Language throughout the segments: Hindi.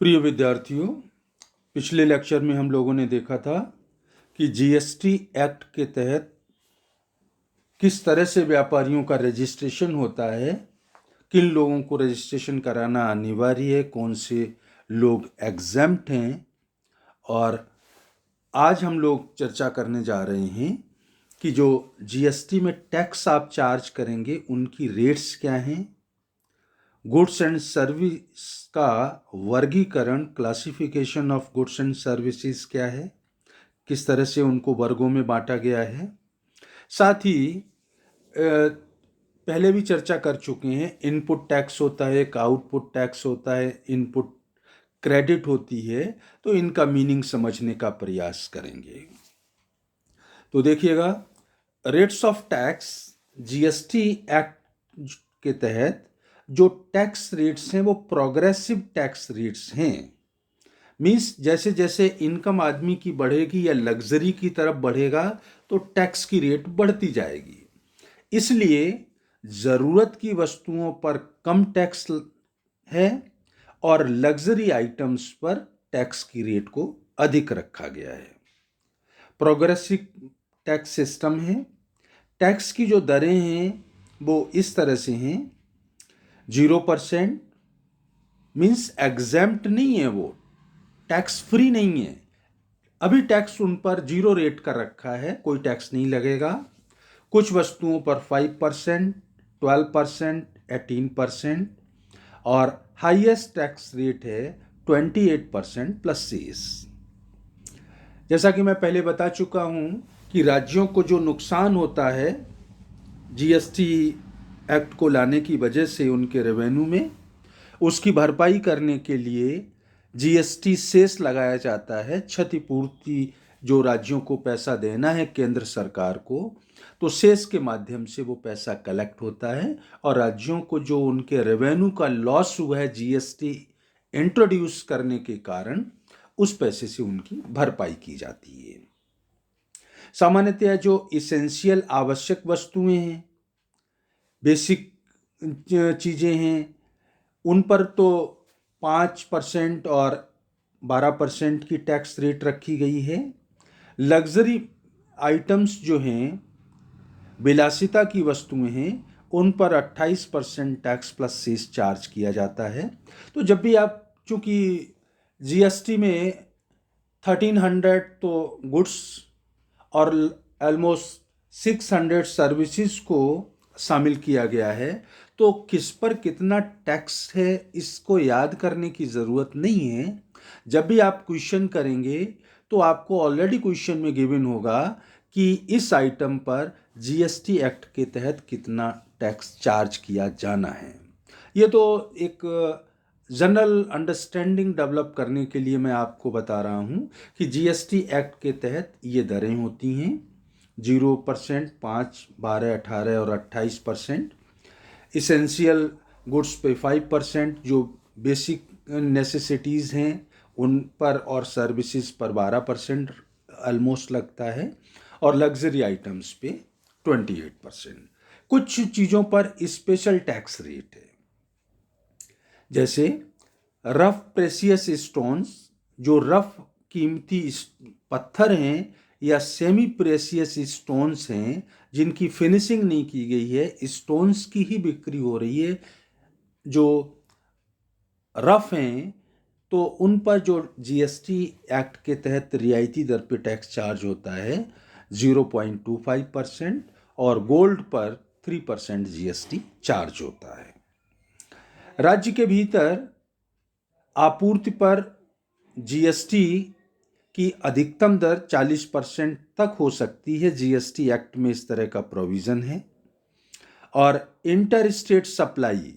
प्रिय विद्यार्थियों, पिछले लेक्चर में हम लोगों ने देखा था कि जीएसटी एक्ट के तहत किस तरह से व्यापारियों का रजिस्ट्रेशन होता है, किन लोगों को रजिस्ट्रेशन कराना अनिवार्य है, कौन से लोग एग्जम्प्ट हैं। और आज हम लोग चर्चा करने जा रहे हैं कि जो जीएसटी में टैक्स आप चार्ज करेंगे उनकी रेट्स क्या हैं, गुड्स एंड सर्विस का वर्गीकरण, classification of goods and services क्या है, किस तरह से उनको वर्गों में बांटा गया है। साथ ही पहले भी चर्चा कर चुके हैं, इनपुट टैक्स होता है, एक आउटपुट टैक्स होता है, इनपुट क्रेडिट होती है। तो इनका मीनिंग समझने का प्रयास करेंगे। तो देखिएगा, rates of tax GST act के तहत जो टैक्स रेट्स हैं वो प्रोग्रेसिव टैक्स रेट्स हैं। मीन्स जैसे जैसे इनकम आदमी की बढ़ेगी या लग्जरी की तरफ बढ़ेगा तो टैक्स की रेट बढ़ती जाएगी। इसलिए ज़रूरत की वस्तुओं पर कम टैक्स है और लग्जरी आइटम्स पर टैक्स की रेट को अधिक रखा गया है। प्रोग्रेसिव टैक्स सिस्टम है। टैक्स की जो दरें हैं वो इस तरह से हैं, 0% मीन्स एग्जैम्प्ट नहीं है, वो टैक्स फ्री नहीं है। अभी टैक्स उन पर 0 रेट का रखा है, कोई टैक्स नहीं लगेगा। कुछ वस्तुओं पर 5%, 12%, 18% और हाईएस्ट टैक्स रेट है 28% प्लस सेस। जैसा कि मैं पहले बता चुका हूं कि राज्यों को जो नुकसान होता है जीएसटी एक्ट को लाने की वजह से उनके रेवेन्यू में, उसकी भरपाई करने के लिए जीएसटी सेस लगाया जाता है। क्षतिपूर्ति जो राज्यों को पैसा देना है केंद्र सरकार को, तो सेस के माध्यम से वो पैसा कलेक्ट होता है और राज्यों को जो उनके रेवेन्यू का लॉस हुआ है जीएसटी इंट्रोड्यूस करने के कारण, उस पैसे से उनकी भरपाई की जाती है। सामान्यतः जो इसेंशियल आवश्यक वस्तुएं हैं, बेसिक चीज़ें हैं, उन पर तो 5% और 12% की टैक्स रेट रखी गई है। लग्जरी आइटम्स जो हैं, विलासिता की वस्तुएं हैं, उन पर 28% टैक्स प्लस सेस चार्ज किया जाता है। तो जब भी आप, चूंकि जीएसटी में 1300 तो गुड्स और ऑलमोस्ट 600 सर्विसेज को शामिल किया गया है, तो किस पर कितना टैक्स है इसको याद करने की ज़रूरत नहीं है। जब भी आप क्वेश्चन करेंगे तो आपको ऑलरेडी क्वेश्चन में गिवन होगा कि इस आइटम पर जीएसटी एक्ट के तहत कितना टैक्स चार्ज किया जाना है। ये तो एक जनरल अंडरस्टैंडिंग डेवलप करने के लिए मैं आपको बता रहा हूँ कि जीएसटी एक्ट के तहत ये दरें होती हैं, 0%, 5, 12, 18 और 28%। इसेंशियल गुड्स पे 5%, जो बेसिक नेसेसिटीज़ हैं उन पर, और सर्विसेज पर 12% ऑलमोस्ट लगता है, और लग्जरी आइटम्स पे 28%। कुछ चीज़ों पर स्पेशल टैक्स रेट है, जैसे रफ प्रेसियस स्टोन्स, जो रफ कीमती पत्थर हैं या सेमी प्रेसियस स्टोन्स हैं जिनकी फिनिशिंग नहीं की गई है, स्टोन्स की ही बिक्री हो रही है, जो रफ हैं, तो उन पर जो जीएसटी एक्ट के तहत रियायती दर पे टैक्स चार्ज होता है 0.25%, और गोल्ड पर 3% जीएसटी चार्ज होता है। राज्य के भीतर आपूर्ति पर जीएसटी की अधिकतम दर 40% तक हो सकती है। जीएसटी एक्ट में इस तरह का प्रोविज़न है। और इंटर स्टेट सप्लाई,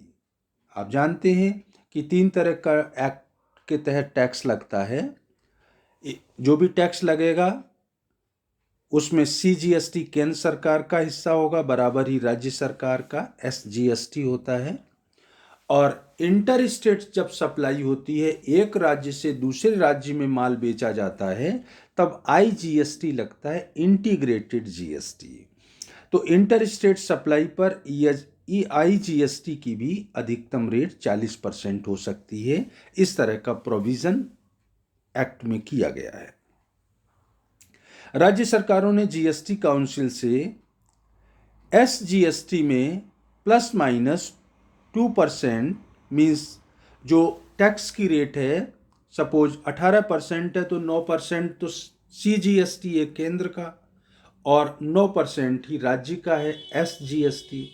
आप जानते हैं कि 3 तरह का एक्ट के तहत टैक्स लगता है। जो भी टैक्स लगेगा उसमें सीजीएसटी केंद्र सरकार का हिस्सा होगा, बराबर ही राज्य सरकार का एसजीएसटी होता है। और इंटर स्टेट जब सप्लाई होती है, एक राज्य से दूसरे राज्य में माल बेचा जाता है, तब आईजीएसटी लगता है, इंटीग्रेटेड जीएसटी। तो इंटर स्टेट सप्लाई पर EIGST की भी अधिकतम रेट 40% हो सकती है। इस तरह का प्रोविजन एक्ट में किया गया है। राज्य सरकारों ने जीएसटी काउंसिल से SGST में ±2% मीन्स जो टैक्स की रेट है, सपोज 18% है तो 9% तो CGST है केंद्र का और 9% ही राज्य का है SGST।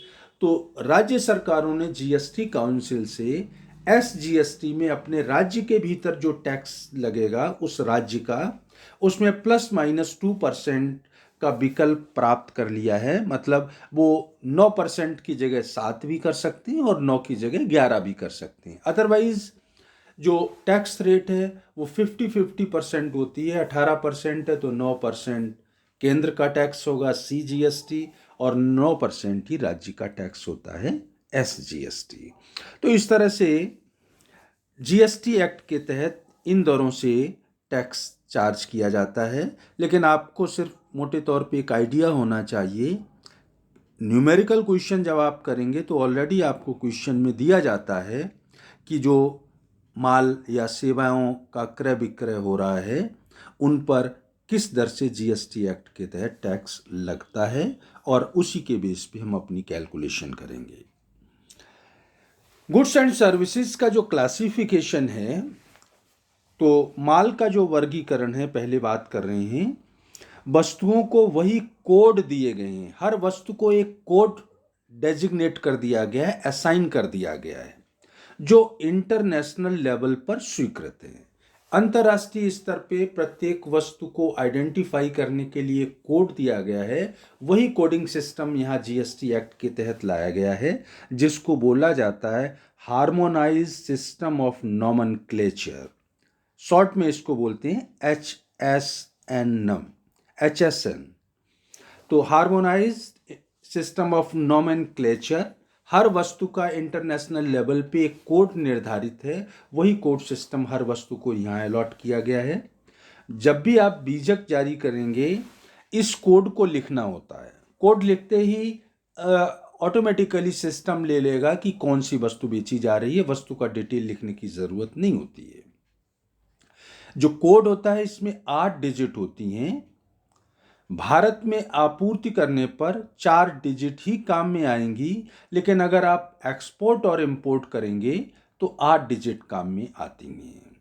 तो राज्य सरकारों ने जीएसटी काउंसिल से SGST में अपने राज्य के भीतर जो टैक्स लगेगा उस राज्य का, उसमें ±2% का विकल्प प्राप्त कर लिया है। मतलब वो 9% की जगह 7 भी कर सकते हैं और 9 की जगह 11 भी कर सकते हैं। अदरवाइज जो टैक्स रेट है वो 50-50% होती है। 18% है तो 9% केंद्र का टैक्स होगा CGST और 9% ही राज्य का टैक्स होता है SGST। तो इस तरह से जीएसटी एक्ट के तहत इन दरों से टैक्स चार्ज किया जाता है। लेकिन आपको सिर्फ मोटे तौर पे एक आइडिया होना चाहिए। न्यूमेरिकल क्वेश्चन जब आप करेंगे तो ऑलरेडी आपको क्वेश्चन में दिया जाता है कि जो माल या सेवाओं का क्रय विक्रय हो रहा है उन पर किस दर से जीएसटी एक्ट के तहत टैक्स लगता है और उसी के बेस पे हम अपनी कैलकुलेशन करेंगे। गुड्स एंड सर्विसेज का जो क्लासिफिकेशन है, तो माल का जो वर्गीकरण है, पहले बात कर रहे हैं। वस्तुओं को वही कोड दिए गए हैं, हर वस्तु को एक कोड डेजिग्नेट कर दिया गया है, असाइन कर दिया गया है, जो इंटरनेशनल लेवल पर स्वीकृत है। अंतर्राष्ट्रीय स्तर पे प्रत्येक वस्तु को आइडेंटिफाई करने के लिए कोड दिया गया है। वही कोडिंग सिस्टम यहाँ जीएसटी एक्ट के तहत लाया गया है, जिसको बोला जाता है harmonised system of nomenclature. Short में इसको बोलते हैं HSN। तो हार्मोनाइज्ड सिस्टम ऑफ नॉमेनक्लेचर, हर वस्तु का इंटरनेशनल लेवल पे एक कोड निर्धारित है। वही कोड सिस्टम हर वस्तु को यहाँ अलॉट किया गया है। जब भी आप बीजक जारी करेंगे इस कोड को लिखना होता है। कोड लिखते ही ऑटोमेटिकली सिस्टम ले लेगा कि कौन सी वस्तु बेची जा रही है। वस्तु का डिटेल लिखने की जरूरत नहीं होती है। जो कोड होता है इसमें 8 डिजिट होती हैं। भारत में आपूर्ति करने पर 4 डिजिट ही काम में आएंगी, लेकिन अगर आप एक्सपोर्ट और इंपोर्ट करेंगे तो 8 डिजिट काम में आती हैं।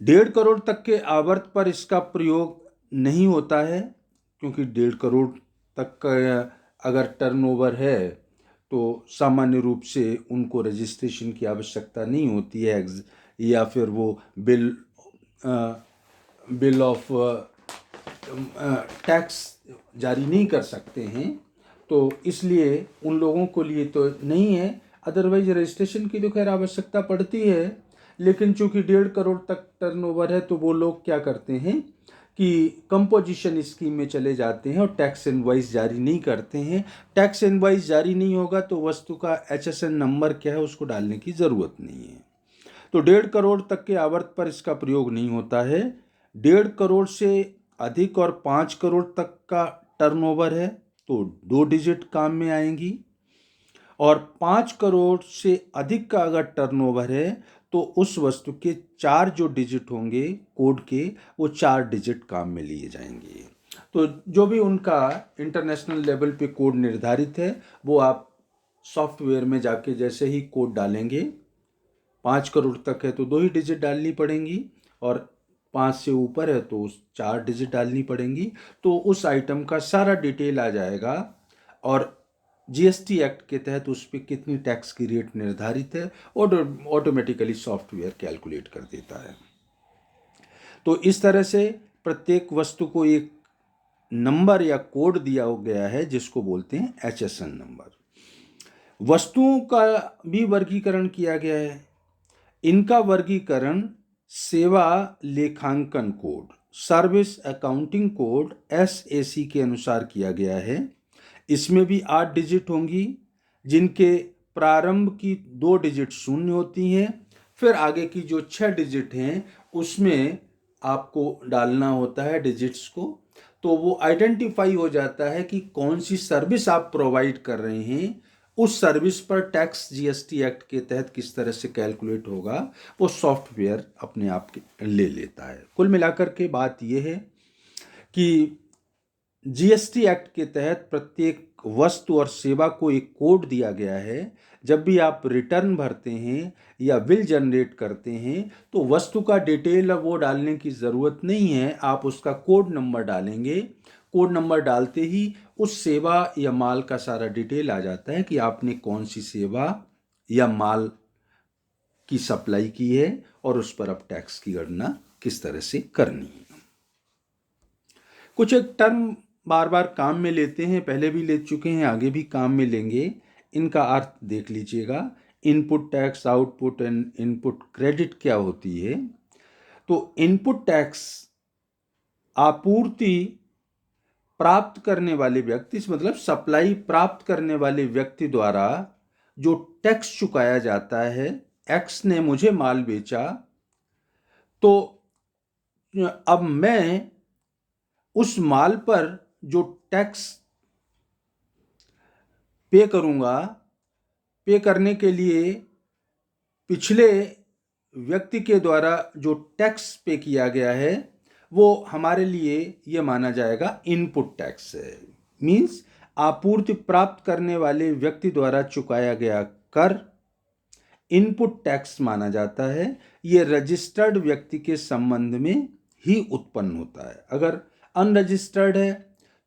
1.5 करोड़ तक के आवर्त पर इसका प्रयोग नहीं होता है, क्योंकि 1.5 करोड़ तक का अगर टर्नओवर है तो सामान्य रूप से उनको रजिस्ट्रेशन की आवश्यकता नहीं होती है, या फिर वो बिल ऑफ टैक्स जारी नहीं कर सकते हैं। तो इसलिए उन लोगों को लिए तो नहीं है। अदरवाइज रजिस्ट्रेशन की तो खैर आवश्यकता पड़ती है, लेकिन चूंकि 1.5 करोड़ तक टर्नओवर है तो वो लोग क्या करते हैं कि कंपोजिशन स्कीम में चले जाते हैं और टैक्स इनवॉइस जारी नहीं करते हैं। टैक्स इनवॉइस जारी नहीं होगा तो वस्तु का HSN नंबर क्या है उसको डालने की ज़रूरत नहीं है। तो 1.5 करोड़ तक के आवर्त पर इसका प्रयोग नहीं होता है। 1.5 करोड़ से अधिक और 5 करोड़ तक का टर्नओवर है तो 2 डिजिट काम में आएंगी, और 5 करोड़ से अधिक का अगर टर्नओवर है तो उस वस्तु के 4 जो डिजिट होंगे कोड के, वो 4 डिजिट काम में लिए जाएंगे। तो जो भी उनका इंटरनेशनल लेवल पे कोड निर्धारित है वो आप सॉफ्टवेयर में जाके जैसे ही कोड डालेंगे, 5 करोड़ तक है तो 2 ही डिजिट डालनी पड़ेंगी, और 5 से ऊपर है तो 4 डिजिट डालनी पड़ेंगी। तो उस आइटम का सारा डिटेल आ जाएगा और जीएसटी एक्ट के तहत उस पर कितनी टैक्स की रेट निर्धारित है और ऑटोमेटिकली सॉफ्टवेयर कैलकुलेट कर देता है। तो इस तरह से प्रत्येक वस्तु को एक नंबर या कोड दिया गया है जिसको बोलते हैं HSN नंबर। वस्तुओं का भी वर्गीकरण किया गया है। इनका वर्गीकरण सेवा लेखांकन code, service accounting code SAC के अनुसार किया गया है। इसमें भी 8 डिजिट होंगी, जिनके प्रारंभ की 2 डिजिट शून्य होती हैं। फिर आगे की जो 6 डिजिट हैं उसमें आपको डालना होता है डिजिट्स को। तो वो आइडेंटिफाई हो जाता है कि कौन सी सर्विस आप प्रोवाइड कर रहे हैं, उस सर्विस पर टैक्स जीएसटी एक्ट के तहत किस तरह से कैलकुलेट होगा, वो सॉफ्टवेयर अपने आप ले लेता है। कुल मिलाकर के बात ये है कि जीएसटी एक्ट के तहत प्रत्येक वस्तु और सेवा को एक कोड दिया गया है। जब भी आप रिटर्न भरते हैं या बिल जनरेट करते हैं तो वस्तु का डिटेल वो डालने की ज़रूरत नहीं है, आप उसका कोड नंबर डालेंगे। कोड नंबर डालते ही उस सेवा या माल का सारा डिटेल आ जाता है कि आपने कौन सी सेवा या माल की सप्लाई की है और उस पर अब टैक्स की गणना किस तरह से करनी है। कुछ एक टर्म बार बार काम में लेते हैं, पहले भी ले चुके हैं, आगे भी काम में लेंगे। इनका अर्थ देख लीजिएगा। Input tax, output and input credit क्या होती है। तो इनपुट टैक्स आपूर्ति प्राप्त करने वाले व्यक्ति, मतलब सप्लाई प्राप्त करने वाले व्यक्ति द्वारा जो टैक्स चुकाया जाता है। एक्स ने मुझे माल बेचा, तो अब मैं उस माल पर जो टैक्स पे करूंगा, पे करने के लिए पिछले व्यक्ति के द्वारा जो टैक्स पे किया गया है वो हमारे लिए ये माना जाएगा इनपुट टैक्स है। मीन्स आपूर्ति प्राप्त करने वाले व्यक्ति द्वारा चुकाया गया कर इनपुट टैक्स माना जाता है। ये रजिस्टर्ड व्यक्ति के संबंध में ही उत्पन्न होता है। अगर अनरजिस्टर्ड है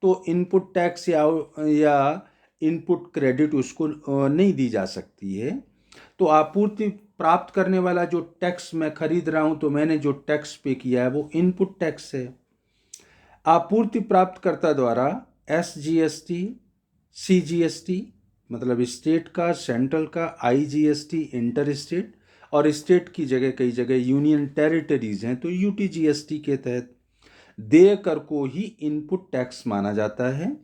तो इनपुट टैक्स या इनपुट क्रेडिट उसको नहीं दी जा सकती है। तो आपूर्ति प्राप्त करने वाला जो टैक्स मैं खरीद रहा हूं, तो मैंने जो टैक्स पे किया है वो इनपुट टैक्स है। आपूर्ति प्राप्तकर्ता द्वारा SGST, CGST मतलब स्टेट का, सेंट्रल का, IGST इंटर स्टेट, और स्टेट की जगह कई जगह यूनियन टेरिटरीज हैं तो UTGST के तहत देय कर को ही इनपुट टैक्स माना जाता है।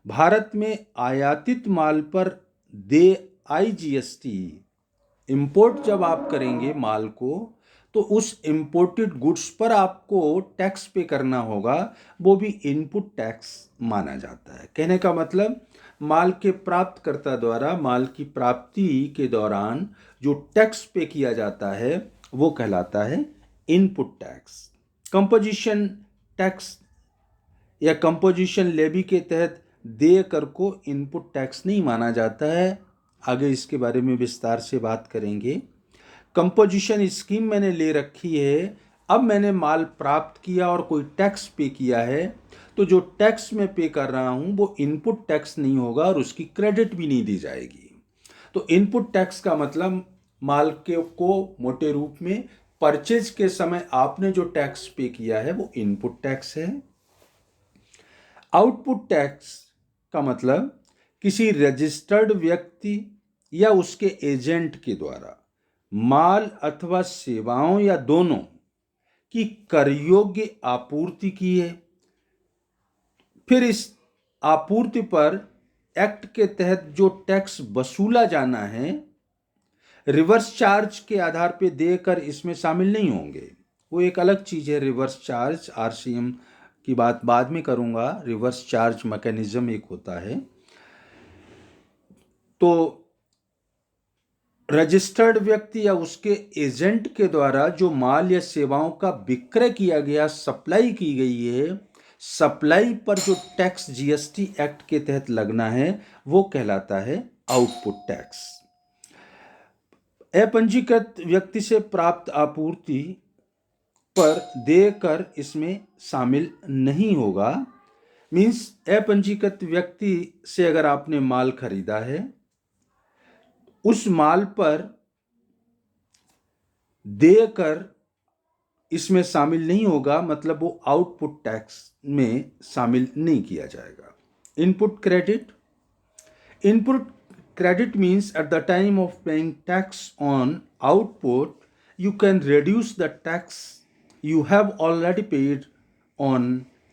भारत में आयातित माल पर देय IGST, इंपोर्ट जब आप करेंगे माल को तो उस इंपोर्टेड गुड्स पर आपको टैक्स पे करना होगा, वो भी इनपुट टैक्स माना जाता है। कहने का मतलब माल के प्राप्तकर्ता द्वारा माल की प्राप्ति के दौरान जो टैक्स पे किया जाता है वो कहलाता है इनपुट टैक्स। कंपोजिशन टैक्स या कंपोजिशन लेवी के तहत देय कर को इनपुट टैक्स नहीं माना जाता है। आगे इसके बारे में विस्तार से बात करेंगे। कंपोजिशन स्कीम मैंने ले रखी है, अब मैंने माल प्राप्त किया और कोई टैक्स पे किया है, तो जो टैक्स मैं पे कर रहा हूं वो इनपुट टैक्स नहीं होगा और उसकी क्रेडिट भी नहीं दी जाएगी। तो इनपुट टैक्स का मतलब माल के को मोटे रूप में परचेज के समय आपने जो टैक्स पे किया है वो इनपुट टैक्स है। आउटपुट टैक्स का मतलब किसी रजिस्टर्ड व्यक्ति या उसके एजेंट के द्वारा माल अथवा सेवाओं या दोनों की कर योग्य आपूर्ति की है। फिर इस आपूर्ति पर एक्ट के तहत जो टैक्स वसूला जाना है, रिवर्स चार्ज के आधार पर देकर इसमें शामिल नहीं होंगे। वो एक अलग चीज है। रिवर्स चार्ज, RCM की बात बाद में करूंगा। रिवर्स चार्ज मैकेनिज्म एक होता है। तो रजिस्टर्ड व्यक्ति या उसके एजेंट के द्वारा जो माल या सेवाओं का विक्रय किया गया, सप्लाई की गई है, सप्लाई पर जो टैक्स GST एक्ट के तहत लगना है वो कहलाता है आउटपुट टैक्स। अपंजीकृत व्यक्ति से प्राप्त आपूर्ति पर देय कर इसमें शामिल नहीं होगा। मीन्स अपंजीकृत व्यक्ति से अगर आपने माल खरीदा है, उस माल पर देय कर इसमें शामिल नहीं होगा, मतलब वो आउटपुट टैक्स में शामिल नहीं किया जाएगा। Input credit, input credit means at the time of paying tax on output you can reduce the tax you have already paid on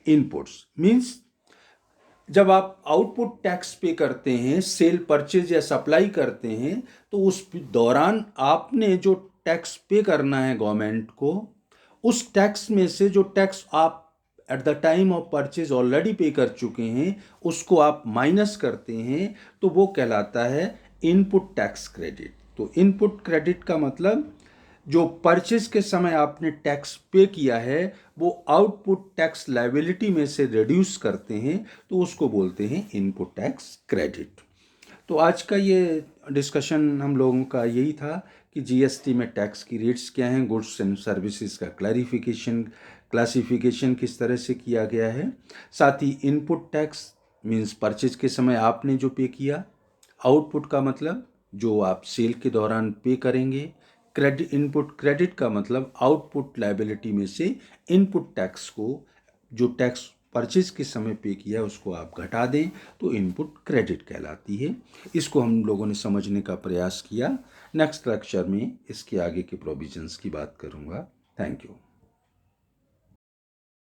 inputs। Means जब आप आउटपुट टैक्स पे करते हैं, सेल परचेज या सप्लाई करते हैं, तो उस दौरान आपने जो टैक्स पे करना है गवर्नमेंट को, उस टैक्स में से जो टैक्स आप at the time of purchase already पे कर चुके हैं उसको आप माइनस करते हैं तो वो कहलाता है इनपुट टैक्स क्रेडिट। तो इनपुट क्रेडिट का मतलब जो परचेज के समय आपने टैक्स पे किया है वो आउटपुट टैक्स लायबिलिटी में से रिड्यूस करते हैं तो उसको बोलते हैं इनपुट टैक्स क्रेडिट। तो आज का ये डिस्कशन हम लोगों का यही था कि जीएसटी में टैक्स की रेट्स क्या हैं, गुड्स एंड सर्विसेज का क्लासिफिकेशन किस तरह से किया गया है, साथ ही इनपुट टैक्स मीन्स परचेज के समय आपने जो पे किया, आउटपुट का मतलब जो आप सेल के दौरान पे करेंगे, इनपुट क्रेडिट का मतलब आउटपुट लायबिलिटी में से इनपुट टैक्स को जो टैक्स परचेज के समय पे किया उसको आप घटा दें तो इनपुट क्रेडिट कहलाती है। इसको हम लोगों ने समझने का प्रयास किया। नेक्स्ट लेक्चर में इसके आगे के प्रोविजंस की बात करूँगा। Thank you.